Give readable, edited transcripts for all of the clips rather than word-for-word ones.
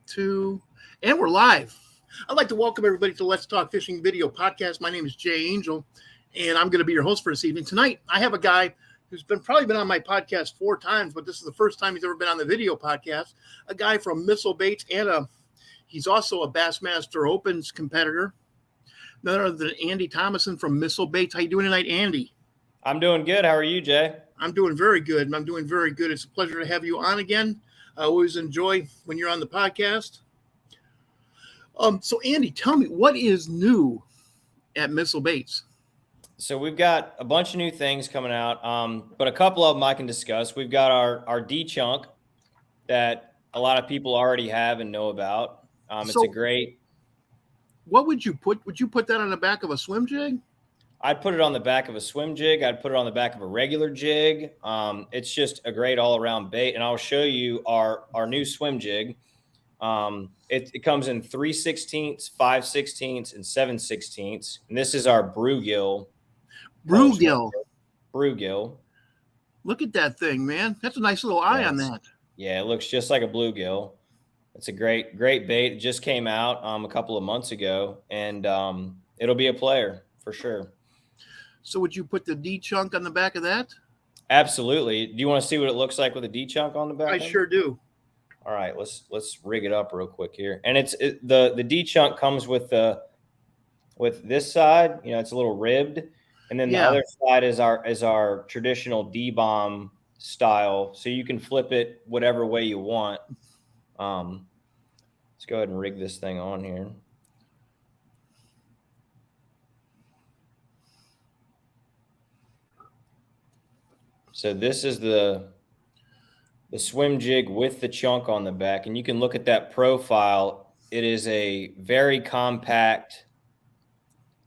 Two, and we're live. I'd like to welcome everybody to Let's Talk Fishing Video Podcast. My name is Jay Angel, and I'm going to be your host for this evening. Tonight, I have a guy who's probably been on my podcast 4 times, but this is the first time he's ever been on the video podcast. A guy from Missile Baits, and he's also a Bassmaster Opens competitor. None other than Andy Thomasson from Missile Baits. How you doing tonight, Andy? I'm doing good. How are you, Jay? I'm doing very good. It's a pleasure to have you on again. I always enjoy when you're on the podcast. So Andy, tell me, what is new at Missile Baits? So we've got a bunch of new things coming out, but a couple of them I can discuss. We've got our D chunk that a lot of people already have and know about. It's a great. What would you put? Would you put that on the back of a swim jig? I'd put it on the back of a swim jig. I'd put it on the back of a regular jig. It's just a great all-around bait, and I'll show you our new swim jig. It comes in 3/16, 5/16, and 7/16, and this is our bluegill. Bluegill. Look at that thing, man. That's a nice little eye on that. Yeah, it looks just like a bluegill. It's a great bait. It just came out a couple of months ago, and it'll be a player for sure. So would you put the D chunk on the back of that? Absolutely. Do you want to see what it looks like with a D chunk on the back? I sure do. All right, let's rig it up real quick here. And the D chunk comes with this side, it's a little ribbed, and then the other side is our traditional D bomb style, so you can flip it whatever way you want. Let's go ahead and rig this thing on here. So this is the swim jig with the chunk on the back, and you can look at that profile. It is a very compact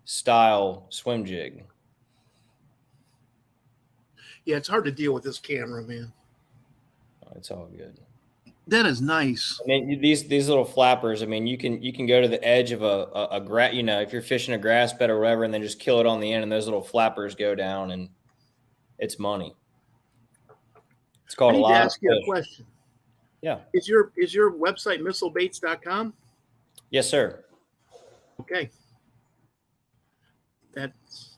style swim jig. Yeah, it's hard to deal with this camera, man. It's all good. That is nice. I mean, these little flappers. I mean, you can go to the edge of a grass. If you're fishing a grass bed or whatever, and then just kill it on the end, and those little flappers go down, and it's money. It's called I need to ask you a question. Yeah. Is your website missilebaits.com? Yes, sir. Okay. That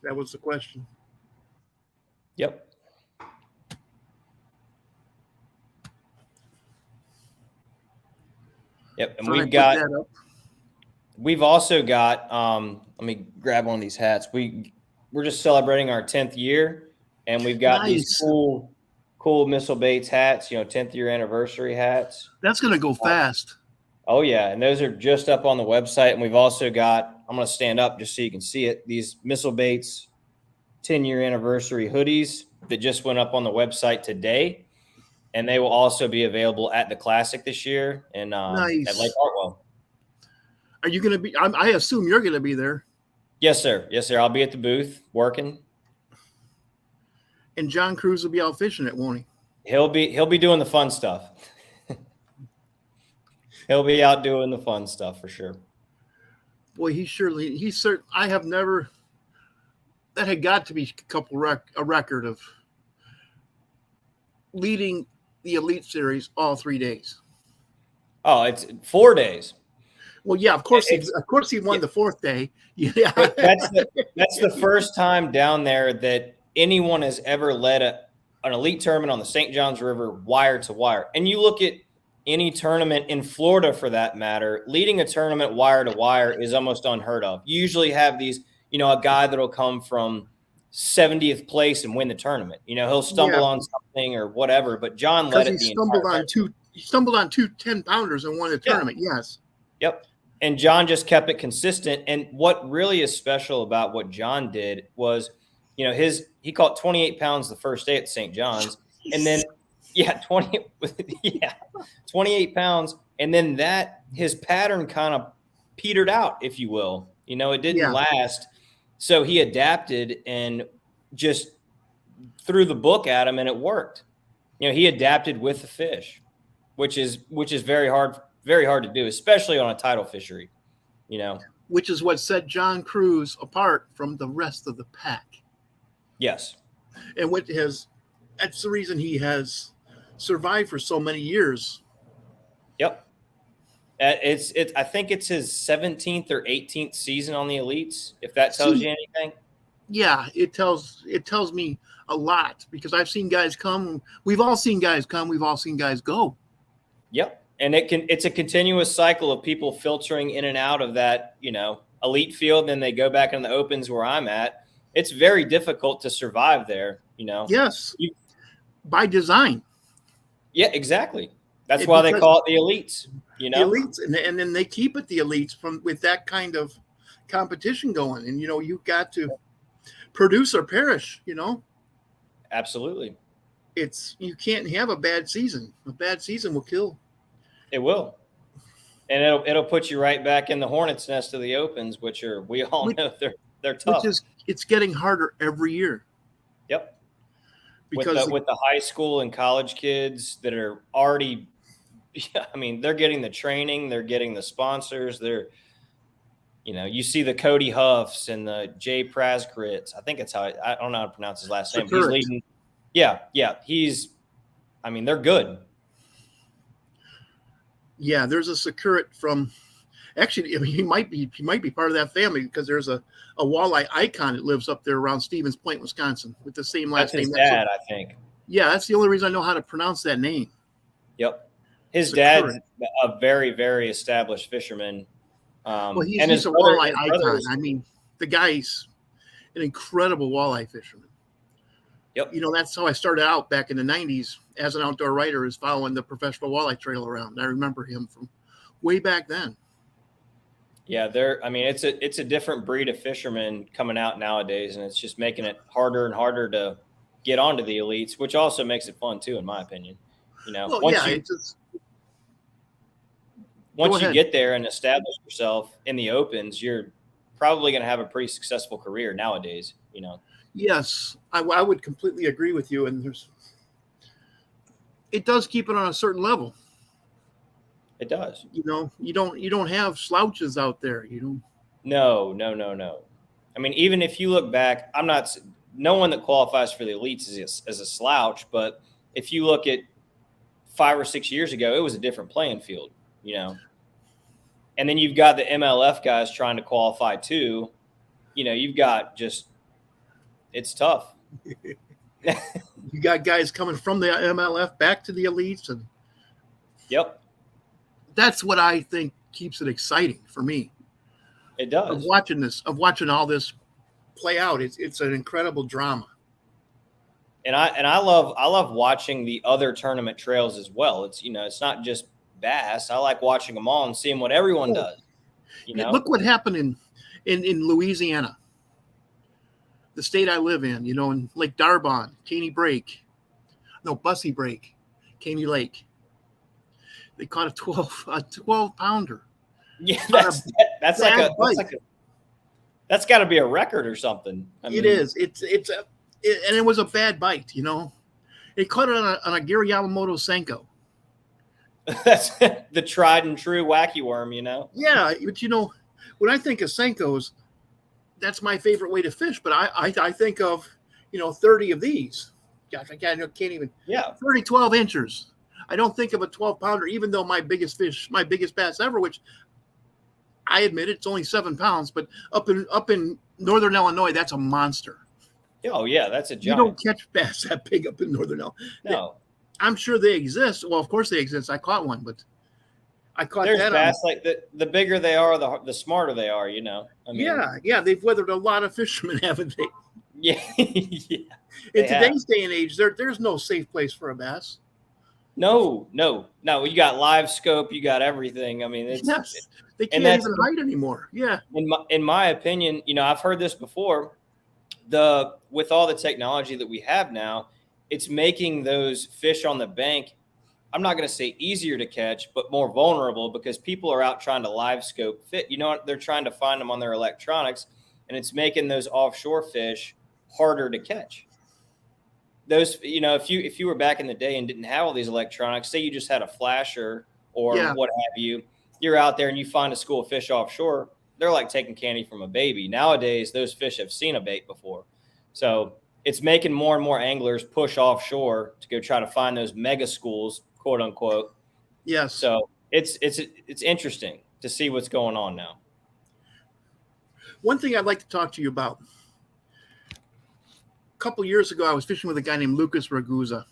was the question. Yep. Yep. And we've also got let me grab one of these hats. We're just celebrating our 10th year, and we've got these cool Missile Baits hats, 10th year anniversary hats. That's going to go fast. Oh, yeah. And those are just up on the website. And we've also got, I'm going to stand up just so you can see it, these Missile Baits 10-year anniversary hoodies that just went up on the website today. And they will also be available at the Classic this year at Lake Hartwell. Are you going to be – I assume you're going to be there. Yes, sir. Yes, sir. I'll be at the booth working. And John Cruz will be out fishing it, won't he? He'll be doing the fun stuff. He'll be out doing the fun stuff for sure. Boy, I have never. That had got to be a record of leading the Elite Series all 3 days. Oh, it's 4 days. Well, yeah, of course he won the 4th day. Yeah, that's the first time down there that anyone has ever led an elite tournament on the St. Johns River wire to wire. And you look at any tournament in Florida for that matter, leading a tournament wire to wire is almost unheard of. You usually have these, a guy that'll come from 70th place and win the tournament. He'll stumble on something or whatever, but John led it. He stumbled on two 10-pounders and won the tournament. Yes. Yep. And John just kept it consistent. And what really is special about what John did was, he caught 28 pounds the first day at St. John's, and then 28 pounds, and then his pattern kind of petered out, if you will. It didn't last, so he adapted and just threw the book at him, and it worked. He adapted with the fish, which is very hard to do, especially on a tidal fishery. Which is what set John Cruz apart from the rest of the pack. Yes. And that's the reason he has survived for so many years. Yep. I think it's his 17th or 18th season on the elites. If that tells See, you anything. yeah, it tells me a lot because I've seen guys come. We've all seen guys come. We've all seen guys go. Yep. And it's a continuous cycle of people filtering in and out of that, elite field. Then they go back in the opens where I'm at. It's very difficult to survive there, Yes, by design. Yeah, exactly. That's why they call it the elites, The elites, and then they keep it the elites with that kind of competition going. And, you've got to produce or perish, Absolutely. You can't have a bad season. A bad season will kill. It will. And it'll put you right back in the hornet's nest of the opens, we all know they're tough. It's getting harder every year. Yep. Because with the high school and college kids that are already, they're getting the training, they're getting the sponsors, you see the Cody Huffs and the Jay Praskrits. I think it's I don't know how to pronounce his last name. He's leading. Yeah. They're good. Yeah, there's a Securit from. Actually, he might be part of that family because there's a walleye icon that lives up there around Stevens Point, Wisconsin, with the same last name. That's his dad, I think. Yeah, that's the only reason I know how to pronounce that name. Yep, his dad's a very, very established fisherman. He's a walleye icon. The guy's an incredible walleye fisherman. Yep. That's how I started out back in the 90s as an outdoor writer, is following the professional walleye trail around. I remember him from way back then. Yeah, it's a different breed of fishermen coming out nowadays, and it's just making it harder and harder to get onto the elites, which also makes it fun too, in my opinion. Once you get there and establish yourself in the opens, you're probably going to have a pretty successful career nowadays. Yes, I would completely agree with you, and it does keep it on a certain level. It does. You don't have slouches out there. No. Even if you look back, no one that qualifies for the elites is a slouch, but if you look at 5 or 6 years ago, it was a different playing field, And then you've got the MLF guys trying to qualify too. You've got it's tough. You got guys coming from the MLF back to the elites, and yep. That's what I think keeps it exciting for me. It does. Of watching all this play out. It's an incredible drama. And I love watching the other tournament trails as well. It's not just bass. I like watching them all and seeing what everyone does. Look what happened in Louisiana, the state I live in. In Lake Darbon, Bussy Break, Caney Lake. They caught a 12 pounder. Yeah, that's got to be a record or something. It is. And it was a bad bite. It caught it on a Gary Yamamoto Senko. That's the tried and true wacky worm. Yeah, but when I think of Senkos, that's my favorite way to fish. But I think of 30 of these. Gosh, I can't even. Yeah, 30 12 inchers. I don't think of a 12 pounder, even though my biggest bass ever, which I admit it's only 7 pounds, but up in Northern Illinois, that's a monster. Oh yeah, that's a giant. You don't catch bass that big up in Northern Illinois. No, I'm sure they exist. Well, of course they exist. I caught one, but there's bass like the bigger they are, the smarter they are. Yeah, they've weathered a lot of fishermen, haven't they? Yeah. Yeah. In today's day and age, there's no safe place for a bass. No. You got live scope. You got everything. They can't even hide anymore. Yeah. In my opinion, I've heard this before. With all the technology that we have now, it's making those fish on the bank, I'm not going to say easier to catch, but more vulnerable because people are out trying to live scope fit. They're trying to find them on their electronics, and it's making those offshore fish harder to catch. Those, if you were back in the day and didn't have all these electronics, say you just had a flasher or what have you, you're out there and you find a school of fish offshore, they're like taking candy from a baby. Nowadays, those fish have seen a bait before. So it's making more and more anglers push offshore to go try to find those mega schools, quote unquote. Yes. So it's interesting to see what's going on now. One thing I'd like to talk to you about. A couple years ago, I was fishing with a guy named Lucas Ragusa,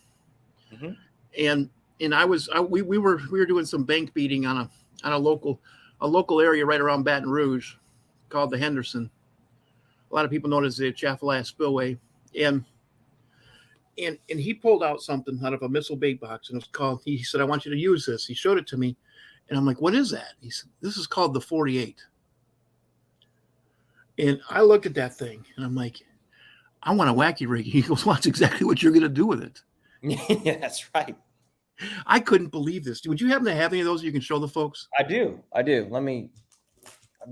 and we were doing some bank beating on a local area right around Baton Rouge, called the Henderson. A lot of people know it as the Atchafalaya Spillway, and he pulled out something out of a missile bait box, and it was called. He said, "I want you to use this." He showed it to me, and I'm like, "What is that?" He said, "This is called the 48." And I looked at that thing, and I'm like, "I want a wacky rig." He goes, "Well, that's exactly what you're going to do with it." Yeah, that's right. I couldn't believe this. Would you happen to have any of those you can show the folks? I do. I've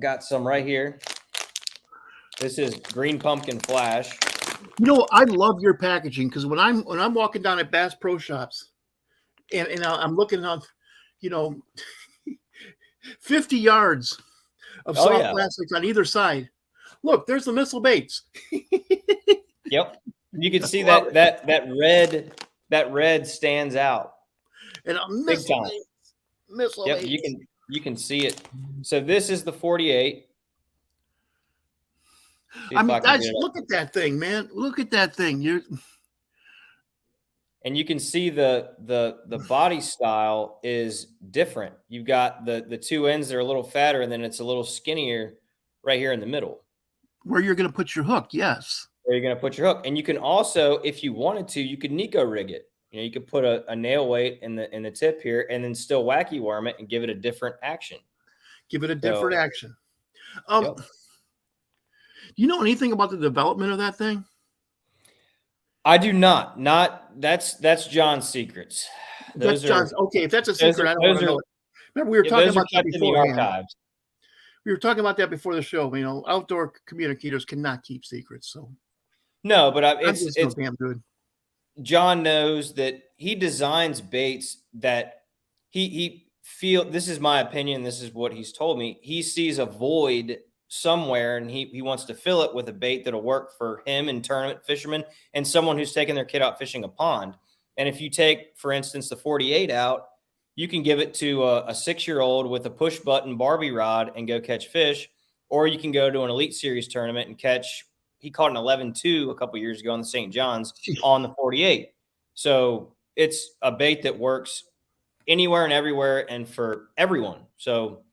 got some right here. This is Green Pumpkin Flash. You know, I love your packaging, because when I'm walking down at Bass Pro Shops, and I'm looking on, 50 yards of soft plastics on either side. Look, there's the missile baits. Yep, you can see that red stands out. And missile baits. You can see it. So this is the 48. I mean, guys, look at that thing, man. Look at that thing. And you can see the body style is different. You've got the two ends that are a little fatter, and then it's a little skinnier right here in the middle. Where you're going to put your hook, yes. Where you're going to put your hook. And you can also, if you wanted to, you could Nico rig it. You could put a nail weight in the tip here, and then still wacky worm it and give it a different action. Give it a different action. Do you know anything about the development of that thing? I do not. That's John's secrets. That's John's. Okay, if that's a secret, I don't want to know it. Remember, we were talking about that before. Archives. We were talking about that before the show. Outdoor communicators cannot keep secrets. So no, but it's damn good. John knows that he designs baits that he feel. This is my opinion. This is what he's told me. He sees a void somewhere, and he wants to fill it with a bait that'll work for him and tournament fishermen and someone who's taking their kid out fishing a pond. And if you take, for instance, the 48 out, you can give it to a 6-year-old with a push button Barbie rod and go catch fish, or you can go to an Elite Series tournament and catch. He caught an 11-2 a couple years ago on the St. John's on the 48. So it's a bait that works anywhere and everywhere and for everyone. So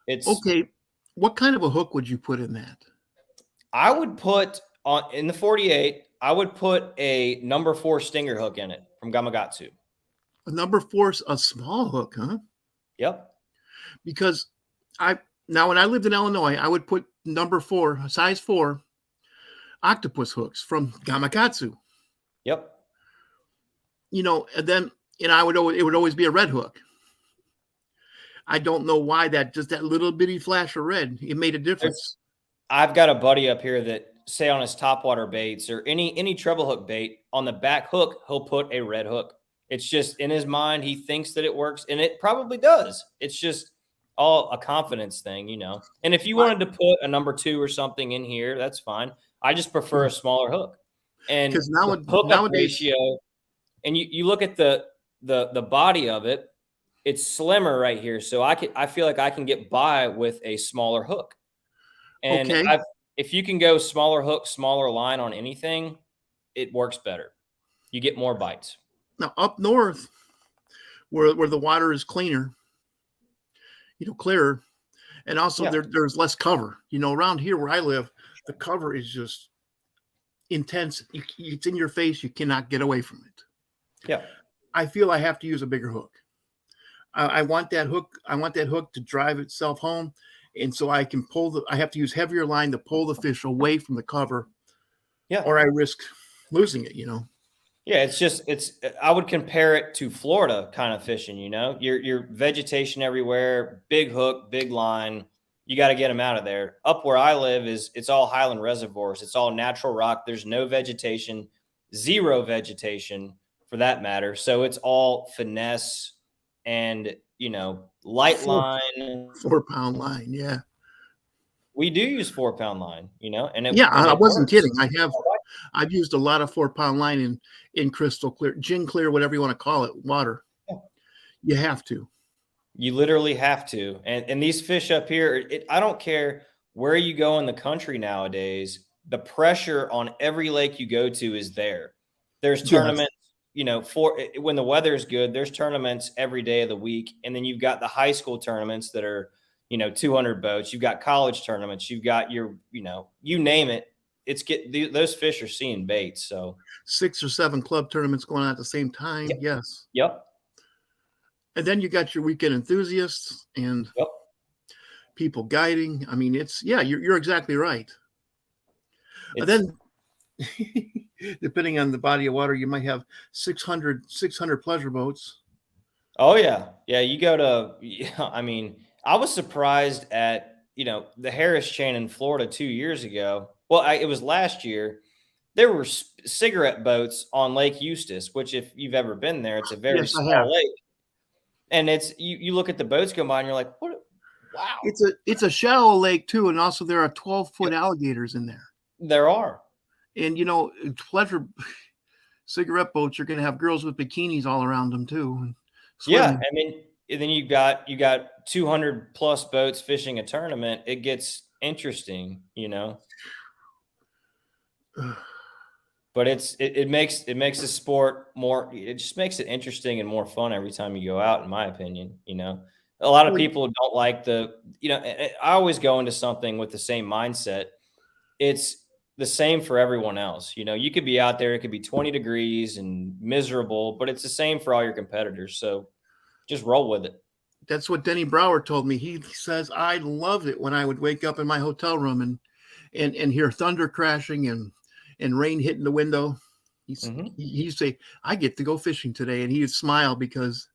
it's okay. What kind of a hook would you put in that? I would put in the 48. I would put a number 4 stinger hook in it from Gamakatsu. A number 4, a small hook, huh? Yep. Because when I lived in Illinois, I would put number 4, size 4, octopus hooks from Gamakatsu. Yep. And then it would always be a red hook. I don't know why just that little bitty flash of red, it made a difference. I've got a buddy up here that say on his topwater baits or any treble hook bait, on the back hook, he'll put a red hook. It's just in his mind. He thinks that it works, and it probably does. It's just all a confidence thing, And if you wanted to put a number 2 or something in here, that's fine. I just prefer a smaller hook. And because nowadays ratio, and you look at the body of it, it's slimmer right here. So I feel like I can get by with a smaller hook. And if you can go smaller hook, smaller line on anything, it works better. You get more bites. Now up north, where the water is cleaner, clearer, and also there's less cover. Around here where I live, the cover is just intense. It's in your face. You cannot get away from it. Yeah. I feel I have to use a bigger hook. I want that hook. I want that hook to drive itself home. And so I can I have to use heavier line to pull the fish away from the cover. Yeah. Or I risk losing it, Yeah. I would compare it to Florida kind of fishing, your vegetation everywhere, big hook, big line. You got to get them out of there. Up where I live it's all highland reservoirs. It's all natural rock. There's no vegetation, zero vegetation for that matter. So it's all finesse and, light line. 4-pound line. Yeah. We do use 4-pound line, and I wasn't kidding. I've used a lot of 4-pound line in crystal clear, gin clear, whatever you want to call it, water. Yeah. You have to. You literally have to. And these fish up here, I don't care where you go in the country nowadays, the pressure on every lake you go to is there. There's Yes. tournaments, for when the weather's good, there's tournaments every day of the week. And then you've got the high school tournaments that are, 200 boats. You've got college tournaments. You've got your, you name it. Those fish are seeing baits. So 6 or 7 club tournaments going on at the same time. yep. Yes. Yep. And then you got your weekend enthusiasts and Yep. people guiding. I mean, you're exactly right. And then depending on the body of water, you might have 600 pleasure boats. Oh yeah. Yeah. You go to, I mean, I was surprised at, the Harris chain in Florida 2 years ago. Well, it was last year. There were cigarette boats on Lake Eustis, which if you've ever been there, it's a very small lake. And it's, you look at the boats go by and you're like, what? Wow. It's a shallow lake too. And also there are 12-foot alligators in there. There are. And, pleasure cigarette boats, you're going to have girls with bikinis all around them too. Yeah. I mean, then you got 200 plus boats fishing a tournament. It gets interesting, but it makes the sport more, it just makes it interesting and more fun every time you go out, in my opinion. A lot of people don't like I always go into something with the same mindset. It's the same for everyone else. You could be out there, it could be 20 degrees and miserable, but it's the same for all your competitors. So just roll with it. That's what Denny Brower told me. He says, I loved it when I would wake up in my hotel room and hear thunder crashing and rain hitting the window. He'd say, I get to go fishing today. And he'd smile because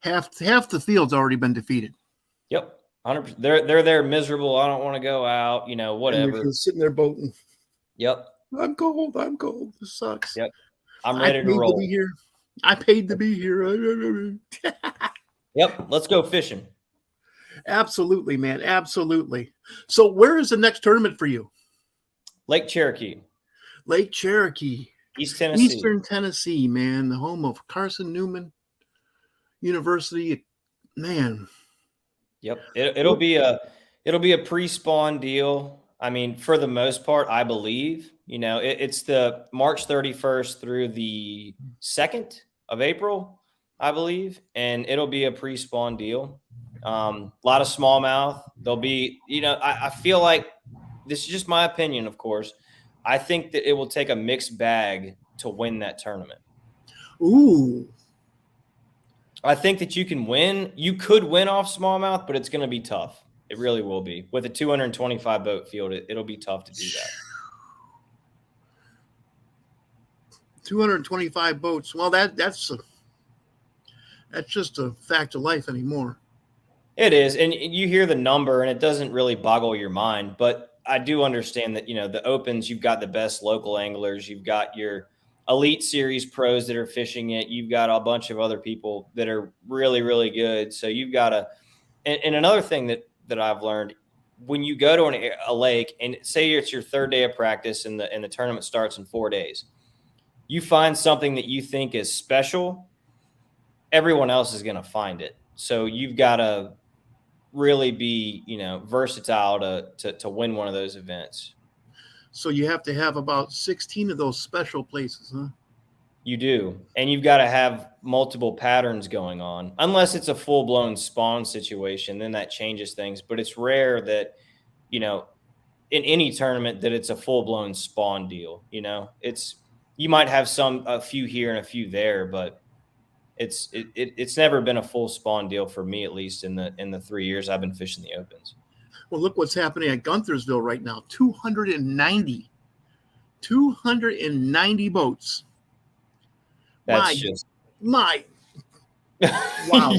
half the field's already been defeated. Yep. 100%. They're there miserable. I don't want to go out, whatever. And they're sitting there boating. Yep. I'm cold. This sucks. Yep. I'm ready to roll. I paid to be here. Yep. Let's go fishing. Absolutely, man. Absolutely. So where is the next tournament for you? Lake Cherokee. Lake Cherokee. Eastern Tennessee, man. The home of Carson Newman University. Man. Yep. It'll be a pre-spawn deal. I mean, for the most part, I believe, it's the March 31st through the 2nd of April, I believe. And it'll be a pre-spawn deal. A lot of smallmouth. There'll be, I feel like, this is just my opinion, of course. I think that it will take a mixed bag to win that tournament. Ooh. I think that you can win. You could win off smallmouth, but it's going to be tough. It really will be. With a 225 boat field, it'll be tough to do that. 225 boats. Well, that's just a fact of life anymore. It is. And you hear the number and it doesn't really boggle your mind, but I do understand that, the Opens, you've got the best local anglers. You've got your Elite Series pros that are fishing it. You've got a bunch of other people that are really, really good. So you've got and another thing that I've learned, when you go to a lake and say it's your 3rd day of practice and the tournament starts in 4 days, you find something that you think is special, everyone else is going to find it. So you've got to really be, versatile to win one of those events. So you have to have about 16 of those special places, huh? You do. And you've got to have multiple patterns going on, unless it's a full-blown spawn situation, then that changes things. But it's rare that, in any tournament that it's a full-blown spawn deal. You might have a few here and a few there, but it's never been a full spawn deal for me, at least in the 3 years I've been fishing the Opens. Well, look what's happening at Gunther'sville right now. 290 boats. That's wow.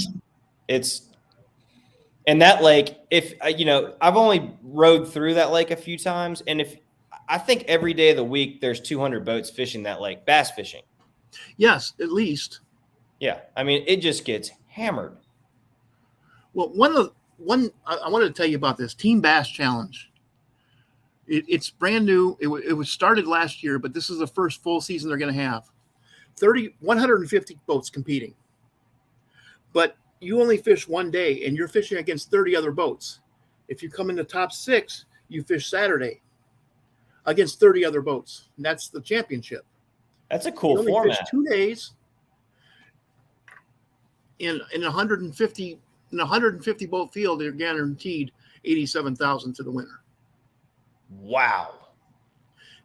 And that lake, if I've only rode through that lake a few times, and I think every day of the week there's 200 boats fishing that lake, bass fishing. Yes, at least. Yeah, I mean, it just gets hammered. Well, I wanted to tell you about this Team Bass Challenge. It's brand new. It was started last year, but this is the first full season they're going to have. 150 boats competing. But you only fish one day and you're fishing against 30 other boats. If you come in the top 6, you fish Saturday against 30 other boats. And that's the championship. That's a cool you only format. Fish 2 days in 150 boat field. They're guaranteed $87,000 to the winner. Wow.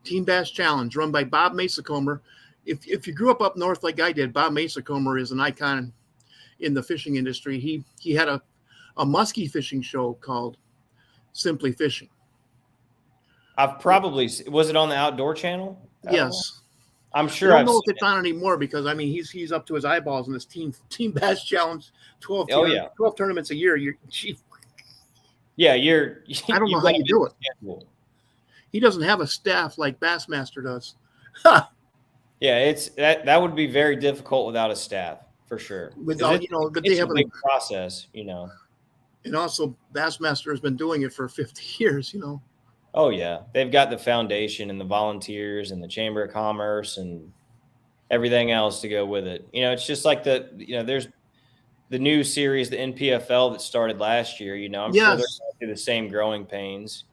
Team Bass Challenge run by Bob Masacomer. If you grew up north like I did, Bob Masacomer is an icon in the fishing industry. He had a muskie fishing show called Simply Fishing. I've probably was it on the Outdoor Channel? Yes, I'm sure. I don't know if it's on anymore because I mean he's up to his eyeballs in this Team Bass Challenge. 12 tournaments a year. I don't know how you do it. Schedule. He doesn't have a staff like Bassmaster does. Yeah, it's that would be very difficult without a staff for sure. Without but they have a big process, And also, Bassmaster has been doing it for 50 years, Oh, yeah. They've got the foundation and the volunteers and the Chamber of Commerce and everything else to go with it. It's just like there's the new series, the NPFL that started last year, I'm sure they're going through the same growing pains,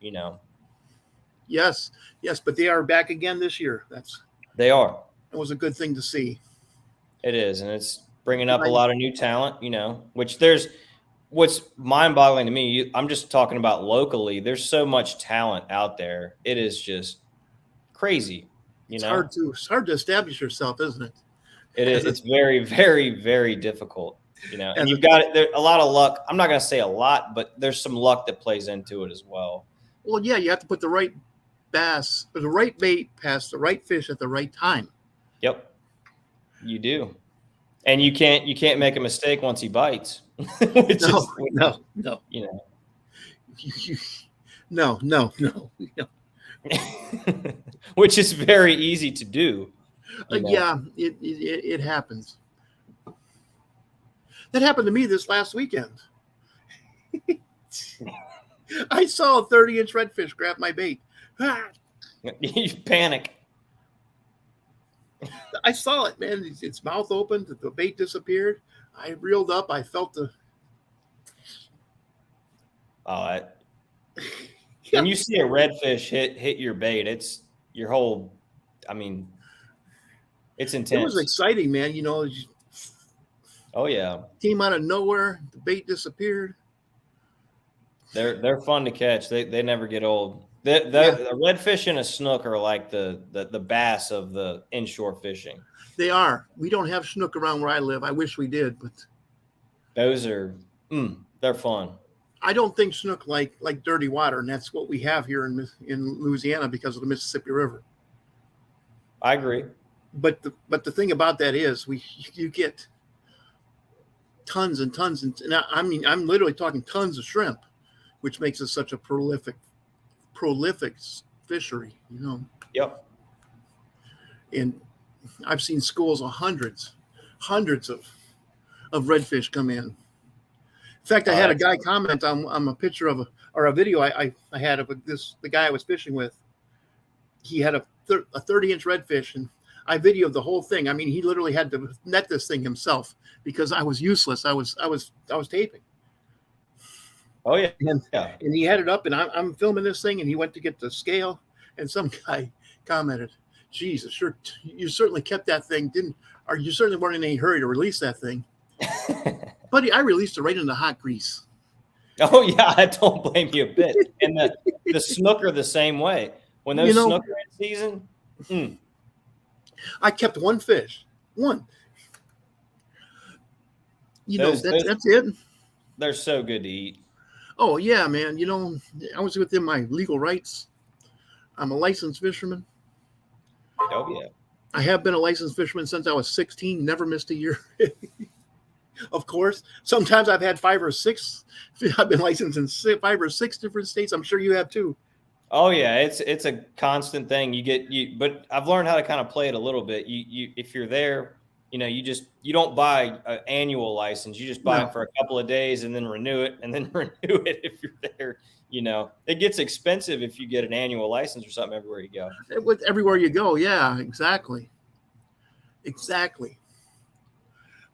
Yes, but they are back again this year. They are. It was a good thing to see. It is, and it's bringing up a lot of new talent, which what's mind-boggling to me, I'm just talking about locally, there's so much talent out there. It is just crazy, It's hard to establish yourself, isn't it? It is. It's very, very, very difficult, and you've got a lot of luck. I'm not going to say a lot, but there's some luck that plays into it as well. Well, yeah, you have to put the right bass, or the right bait past the right fish at the right time. Yep, you do. And you can't make a mistake once he bites. No. No. Which is very easy to do. Yeah, it happens. That happened to me this last weekend. I saw a 30-inch redfish grab my bait. You panic. I saw it, man. Its mouth opened. The bait disappeared. I reeled up. I felt the. When you see a redfish hit your bait, it's your whole. I mean, it's intense. It was exciting, man. Oh yeah. Came out of nowhere. The bait disappeared. They're fun to catch. They never get old. The redfish and a snook are like the bass of the inshore fishing. They are. We don't have snook around where I live. I wish we did, but those are they're fun. I don't think snook like dirty water, and that's what we have here in Louisiana because of the Mississippi River. I agree. But the thing about that is you get tons and tons, and I mean I'm literally talking tons of shrimp, which makes it such a prolific fishery, Yep. And I've seen schools of hundreds of redfish come in. In fact, I had a guy comment on a picture of a video I had of the guy I was fishing with. He had a 30-inch redfish, and I videoed the whole thing. I mean, he literally had to net this thing himself because I was useless. I was taping. Oh yeah. And he had it up, and I'm filming this thing, and he went to get the scale, and some guy commented, "Jesus, you certainly kept that thing. You certainly weren't in any hurry to release that thing." Buddy, I released it right into hot grease. Oh yeah, I don't blame you a bit. And the snook are the same way. When those snook are in season, I kept one fish. One. That's it. They're so good to eat. Oh, yeah, man. I was within my legal rights. I'm a licensed fisherman. Oh, yeah. I have been a licensed fisherman since I was 16, never missed a year. Of course. Sometimes I've had 5 or 6. I've been licensed in 5 or 6 different states. I'm sure you have too. Oh, yeah. It's a constant thing. But I've learned how to kind of play it a little bit. If you're there, you don't buy an annual license. You just buy it for a couple of days and then renew it if you're there. It gets expensive if you get an annual license or something everywhere you go. Everywhere you go. Yeah, exactly.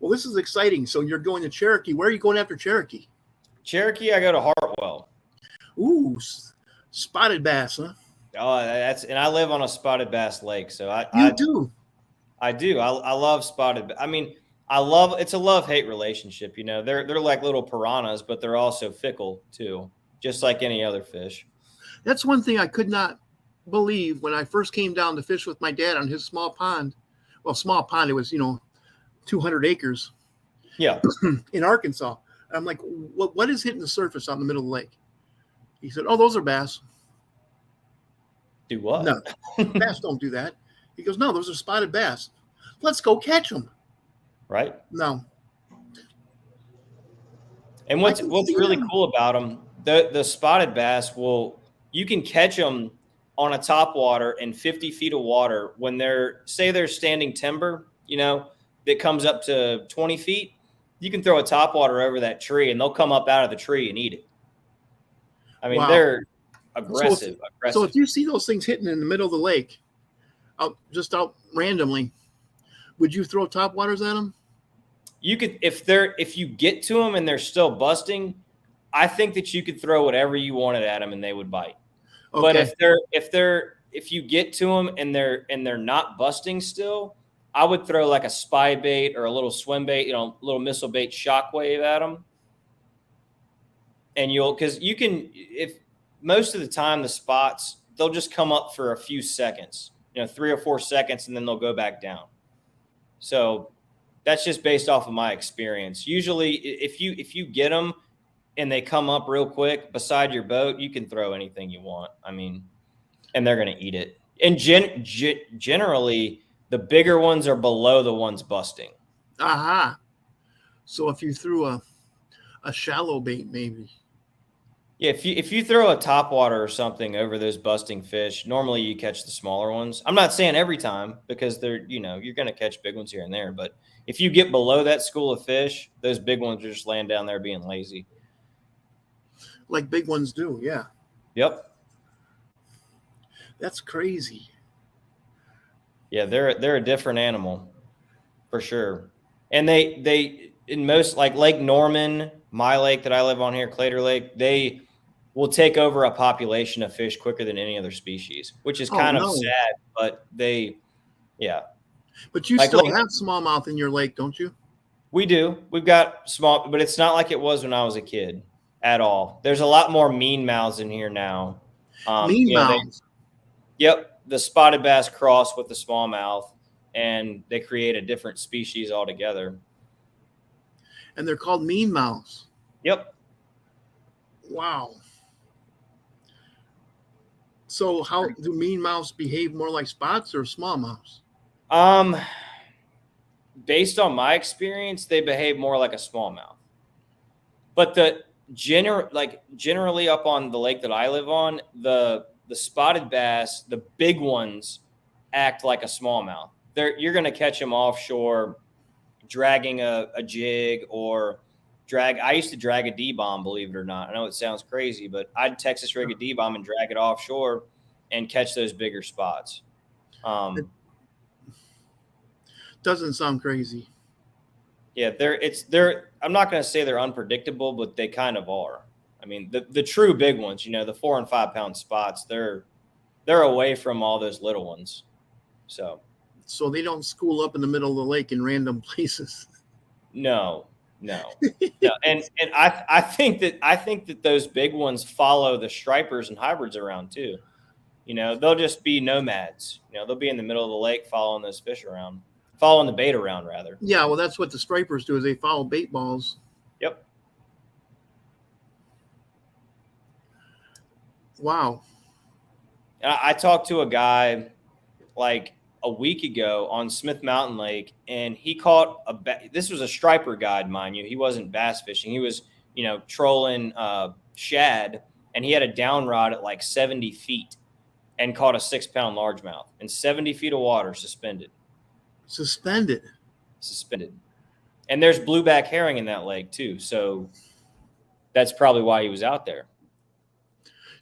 Well, this is exciting. So you're going to Cherokee. Where are you going after Cherokee? Cherokee, I go to Hartwell. Ooh, spotted bass, huh? Oh, and I live on a spotted bass lake, so You do. I do. I love spotted. I mean, it's a love-hate relationship. They're like little piranhas, but they're also fickle too, just like any other fish. That's one thing I could not believe when I first came down to fish with my dad on his small pond. Well, small pond, it was, 200 acres. Yeah. In Arkansas. I'm like, what is hitting the surface out in the middle of the lake? He said, oh, those are bass. Do what? No, bass don't do that. He goes, no, those are spotted bass. Let's go catch them. Right. No. And what's really cool about them, the spotted bass you can catch them on a top water in 50 feet of water when they're standing timber, that comes up to 20 feet. You can throw a top water over that tree and they'll come up out of the tree and eat it. I mean, They're aggressive. So if you see those things hitting in the middle of the lake, out randomly, would you throw top waters at them? You could, if you get to them and they're still busting, I think that you could throw whatever you wanted at them and they would bite. Okay. But if you get to them and they're not busting still, I would throw like a spy bait or a little swim bait, a little missile bait shockwave at them. And if most of the time the spots, they'll just come up for a few seconds, 3 or 4 seconds, and then they'll go back down. So that's just based off of my experience. Usually if you get them and they come up real quick beside your boat, you can throw anything you want. I mean, and they're going to eat it. And generally the bigger ones are below the ones busting. Aha. So if you threw a shallow bait, maybe. Yeah, if you throw a topwater or something over those busting fish, normally you catch the smaller ones. I'm not saying every time because you're going to catch big ones here and there. But if you get below that school of fish, those big ones are just laying down there being lazy. Like big ones do, yeah. Yep. That's crazy. Yeah, they're a different animal for sure. And they in most, like Lake Norman, my lake that I live on here, Clater Lake, they will take over a population of fish quicker than any other species, which is kind of sad, but yeah. But you still have smallmouth in your lake, don't you? We do. We've got small, but it's not like it was when I was a kid at all. There's a lot more mean mouths in here now. Mean mouths? Yep. The spotted bass cross with the smallmouth, and they create a different species altogether. And they're called mean mouths. Yep. Wow. So how do mean mouths behave more like spots or smallmouths? Based on my experience, they behave more like a smallmouth. But generally up on the lake that I live on, the spotted bass, the big ones, act like a smallmouth. You're going to catch them offshore, dragging a jig or I used to drag a D-bomb, believe it or not. I know it sounds crazy, but I'd Texas rig a D-bomb and drag it offshore and catch those bigger spots. It doesn't sound crazy. Yeah, I'm not going to say they're unpredictable, but they kind of are. I mean, the true big ones, the 4 and 5 pound spots, they're away from all those little ones. So they don't school up in the middle of the lake in random places. No. And I think that those big ones follow the stripers and hybrids around too. They'll just be nomads. They'll be in the middle of the lake following those fish around, following the bait around rather. Yeah, well, that's what the stripers do, is they follow bait balls. Yep. Wow. I talked to a guy like a week ago on Smith Mountain Lake, and he caught this was a striper guide, mind you. He wasn't bass fishing. He was, trolling shad, and he had a down rod at like 70 feet and caught a 6 pound largemouth in 70 feet of water suspended. Suspended. And there's blueback herring in that lake too. So that's probably why he was out there.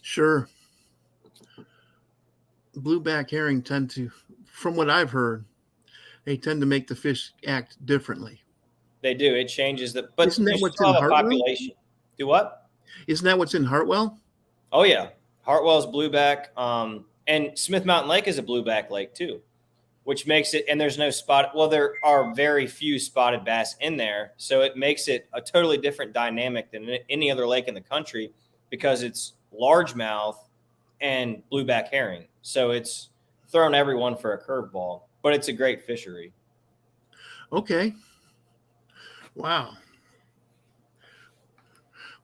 Sure. Blueback herring tend to, from what I've heard, they tend to make the fish act differently. They do. It changes the, but Isn't that you what's still in have a Hartwell? population. Do what? Isn't that what's in Hartwell? Oh yeah, Hartwell's blueback, and Smith Mountain Lake is a blueback lake too, which makes it. And there's no spot. Well, there are very few spotted bass in there, so it makes it a totally different dynamic than any other lake in the country because it's largemouth and blueback herring. So it's thrown everyone for a curveball, but it's a great fishery. Okay. Wow.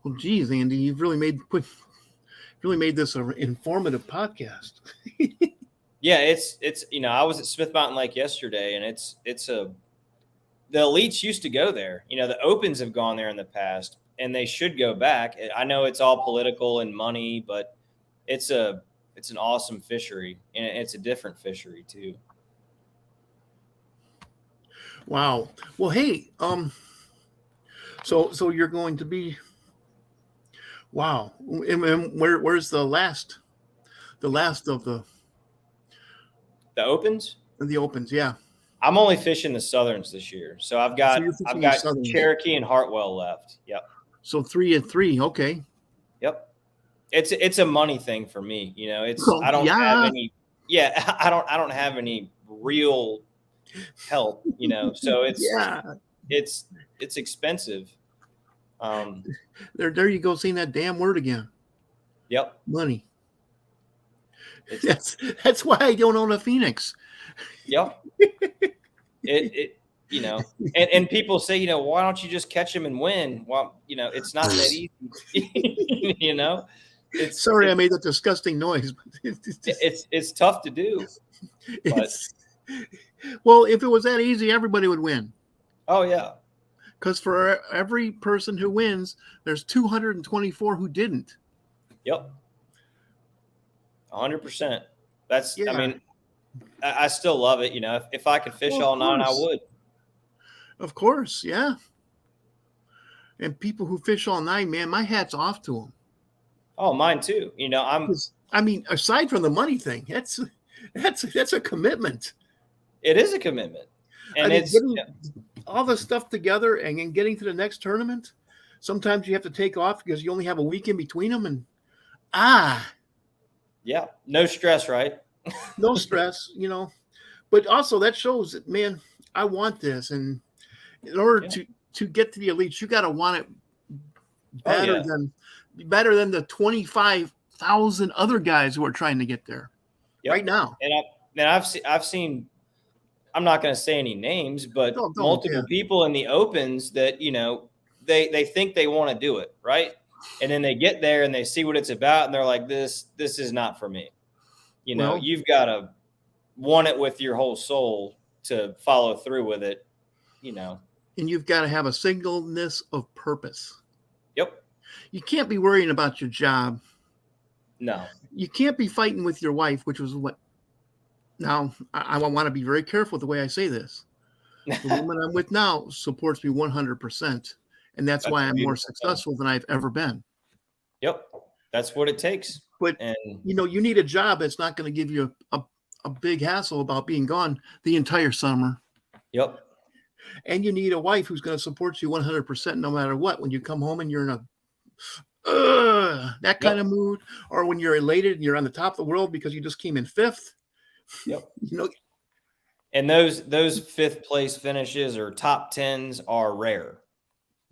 Well, geez, Andy, you've really made this an informative podcast. Yeah, it's I was at Smith Mountain Lake yesterday, and the elites used to go there. The Opens have gone there in the past, and they should go back. I know it's all political and money, but it's an awesome fishery, and it's a different fishery too. Wow. Well, hey, so you're going to be, wow. And where's the last of the Opens? The Opens? Yeah. I'm only fishing the Southerns this year, so I've got Cherokee and Hartwell left. Yep. So 3 and 3. Okay. Yep. It's a money thing for me. I don't have any. Yeah, I don't have any real help. So it's expensive. There you go, saying that damn word again. Yep. Money. That's why I don't own a Phoenix. Yep. And people say, why don't you just catch them and win? Well, it's not that easy. Sorry, I made that disgusting noise. It's tough to do. Well, if it was that easy, everybody would win. Oh yeah. Because for every person who wins, there's 224 who didn't. Yep. 100%. That's, yeah. I mean, I still love it. If I could fish all night, I would. Of course. Yeah. And people who fish all night, man, my hat's off to them. Oh, mine too. Aside from the money thing, that's a commitment. It is a commitment. And it's getting all the stuff together and getting to the next tournament. Sometimes you have to take off because you only have a week in between them. And yeah, no stress, right? No stress, but also that shows that, man, I want this. And in order to get to the elites, you got to want it better than the 25,000 other guys who are trying to get there right now. And I've seen, I'm not going to say any names, but multiple people in the Opens that, they think they want to do it. Right. And then they get there and they see what it's about. And they're like, this is not for me. You've got to want it with your whole soul to follow through with it, And you've got to have a singleness of purpose. Yep. You can't be worrying about your job. No. You can't be fighting with your wife, which was what. Now, I want to be very careful with the way I say this. The woman I'm with now supports me 100%. And that's why I'm more successful than I've ever been. Yep. That's what it takes. But, you need a job that's not going to give you a big hassle about being gone the entire summer. Yep. And you need a wife who's going to support you 100% no matter what. When you come home and you're in that kind of mood, or when you're elated and you're on the top of the world because you just came in 5th. Yep. And those 5th place finishes or top 10s are rare.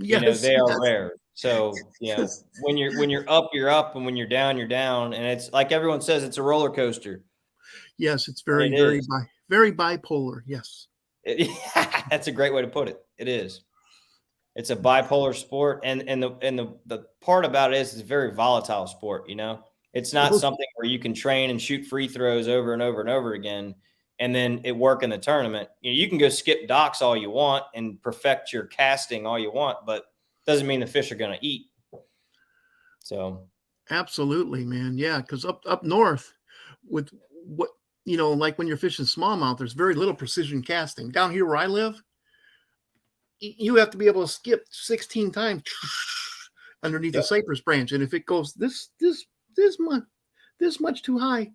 Yes, they are rare. So, when you're up, you're up, and when you're down, you're down. And it's like everyone says, it's a roller coaster. Yes, it's very bipolar. Yes. That's a great way to put it. It is. It's a bipolar sport. And the part about it is it's a very volatile sport, It's not something where you can train and shoot free throws over and over and over again and then it work in the tournament. You can go skip docks all you want and perfect your casting all you want, but doesn't mean the fish are going to eat. So absolutely, man. Yeah, because up north with what like when you're fishing smallmouth, there's very little precision casting. Down here where I live, you have to be able to skip 16 times underneath the cypress branch, and if it goes this much too high,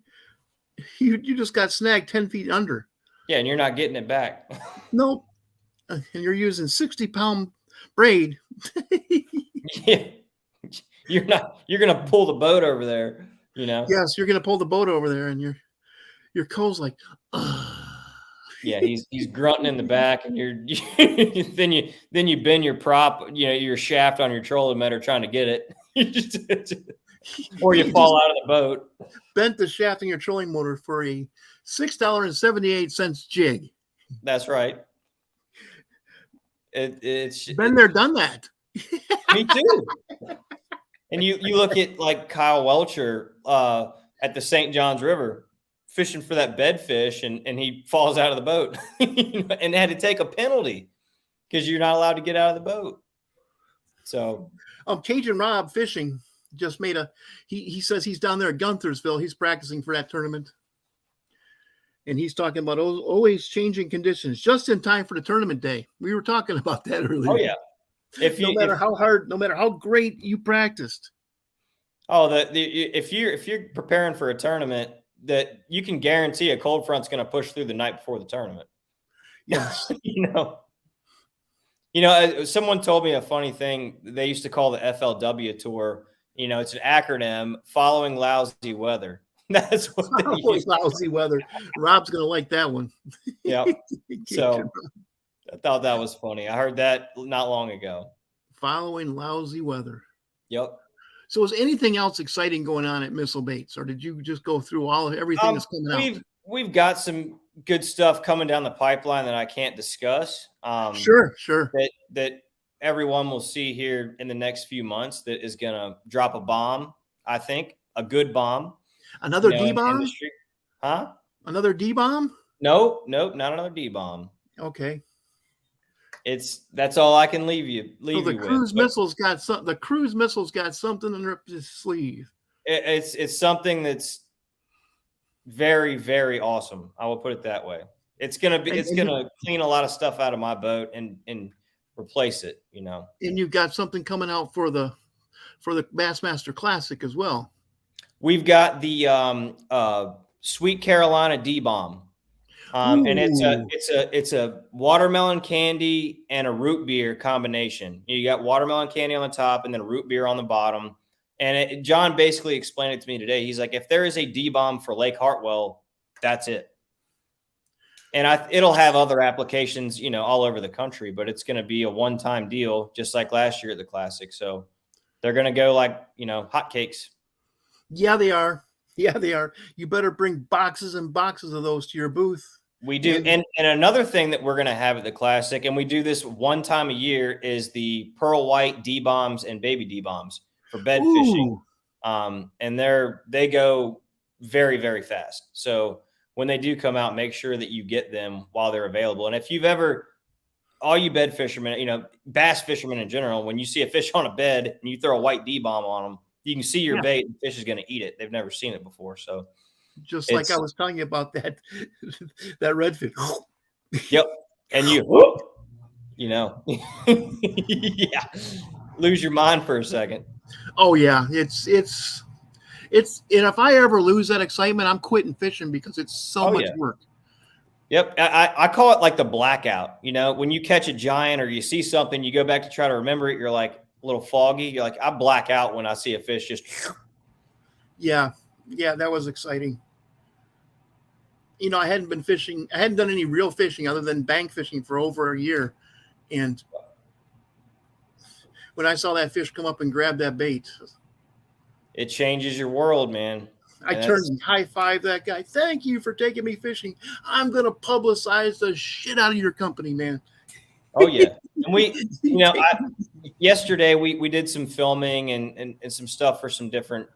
you just got snagged 10 feet under. Yeah, and you're not getting it back. Nope. and you're using 60-pound braid. Yeah. You're going to pull the boat over there, you know? Yes, you're going to pull the boat over there, and your co's like, Yeah, he's grunting in the back, and you're then you bend your prop, your shaft on your trolling motor trying to get it, or you fall out of the boat. Bent the shaft in your trolling motor for a $6.78 jig. That's right. It's been there, done that. Me too. And you look at like Kyle Welcher at the St. Johns River fishing for that bedfish, and he falls out of the boat and had to take a penalty because you're not allowed to get out of the boat. So Cajun Rob Fishing just made he says he's down there at Gunther'sville. He's practicing for that tournament. And he's talking about always changing conditions just in time for the tournament day. We were talking about that earlier. Oh, yeah. No matter how hard, no matter how great you practiced. Oh, if you're preparing for a tournament, that you can guarantee a cold front's going to push through the night before the tournament. Yes. Someone told me a funny thing. They used to call the FLW tour, it's an acronym, following lousy weather. That's what they use. Lousy weather. Rob's going to like that one. Yeah. So I thought that was funny. I heard that not long ago. Following lousy weather. Yep. So is anything else exciting going on at Missile Baits, or did you just go through everything that's coming out? We've got some good stuff coming down the pipeline that I can't discuss. Sure. That everyone will see here in the next few months that is going to drop a bomb, I think, a good bomb. Another D-bomb? Huh? Another D-bomb? No, not another D-bomb. Okay. That's all I can leave you with. The cruise missile's got something. The cruise missile's got something in his sleeve. It's something that's very, very awesome. I will put it that way. It's gonna clean a lot of stuff out of my boat and replace it. And you've got something coming out for the Bassmaster Classic as well. We've got the Sweet Carolina D-bomb. And it's a watermelon candy and a root beer combination. You got watermelon candy on the top and then a root beer on the bottom. And John basically explained it to me today. He's like, if there is a D-bomb for Lake Hartwell, that's it. And it'll have other applications, all over the country, but it's going to be a one-time deal, just like last year at the Classic. So they're going to go like, hotcakes. Yeah, they are. Yeah, they are. You better bring boxes and boxes of those to your booth. We do. And another thing that we're going to have at the Classic, and we do this one time a year, is the Pearl White D-bombs and baby D-bombs for bed fishing. And they go very, very fast. So when they do come out, make sure that you get them while they're available. And if you've ever, all you bed fishermen, bass fishermen in general, when you see a fish on a bed and you throw a white D-bomb on them, you can see your bait and the fish is going to eat it. They've never seen it before. So just like I was telling you about that redfish. Yep. And yeah, lose your mind for a second. Oh yeah. It's, and if I ever lose that excitement, I'm quitting fishing because it's so much work. Yep. I call it like the blackout. When you catch a giant or you see something, you go back to try to remember it. You're like a little foggy. You're like, I black out when I see a fish just. Yeah, that was exciting. I hadn't been fishing. I hadn't done any real fishing other than bank fishing for over a year. And when I saw that fish come up and grab that bait, it changes your world, man. I turned and high-fived that guy. Thank you for taking me fishing. I'm going to publicize the shit out of your company, man. Oh, yeah. And yesterday we did some filming and some stuff for some different,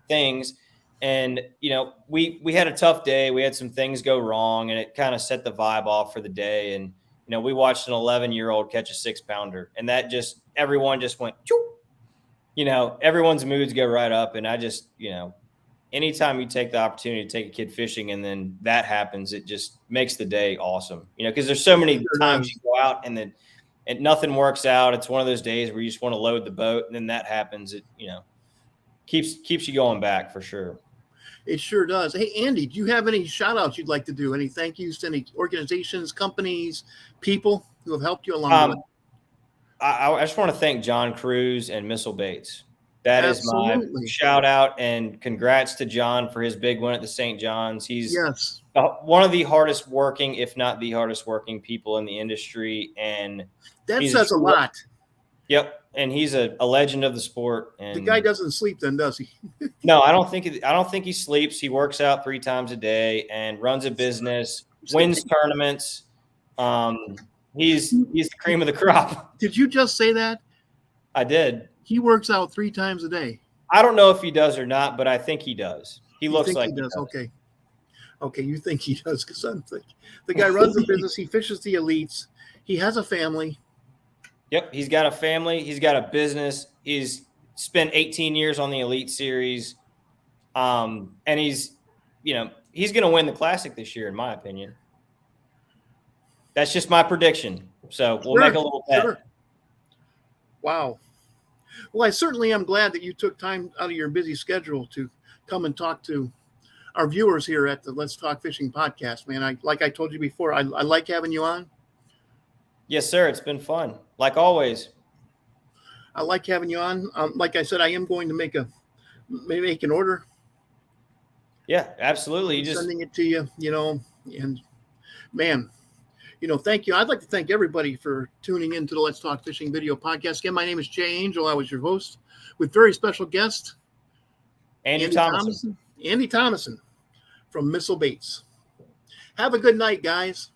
things. And, we had a tough day. We had some things go wrong, and it kind of set the vibe off for the day. And, we watched an 11-year-old catch a 6-pounder, and that everyone just went, choo. Everyone's moods go right up. And I just, anytime you take the opportunity to take a kid fishing and then that happens, it just makes the day awesome, because there's so many times you go out and then nothing works out. It's one of those days where you just want to load the boat, and then that happens. It, keeps you going back for sure. It sure does. Hey, Andy, do you have any shout outs you'd like to do? Any thank yous to any organizations, companies, people who have helped you along the way? I just want to thank John Cruz and Missile Bates. That is my Absolutely. shout out, and congrats to John for his big win at the St. John's. He's Yes. one of the hardest working, if not the hardest working people in the industry. And That says a lot. Yep. And he's a legend of the sport. And the guy doesn't sleep then, does he? No, I don't think he sleeps. He works out 3 times a day and runs a business, wins tournaments. He's the cream of the crop. Did you just say that? I did. He works out 3 times a day. I don't know if he does or not, but I think he does. He looks like he does. Okay. Okay, you think he does, because I'm thinking the guy runs a business. He fishes the elites. He has a family. Yep, he's got a family. He's got a business. He's spent 18 years on the Elite Series, and he's going to win the Classic this year, in my opinion. That's just my prediction. So we'll make a little bet. Sure. Wow. Well, I certainly am glad that you took time out of your busy schedule to come and talk to our viewers here at the Let's Talk Fishing podcast, man. Like I told you before, I like having you on. Yes, sir. It's been fun, like always. I like having you on. Like I said, I am going to make an order. Yeah, absolutely. Sending it to you, and man, thank you. I'd like to thank everybody for tuning in to the Let's Talk Fishing video podcast. Again, my name is Jay Angel. I was your host with very special guest, Andy Thomasson. Andy Thomasson from Missile Baits. Have a good night, guys.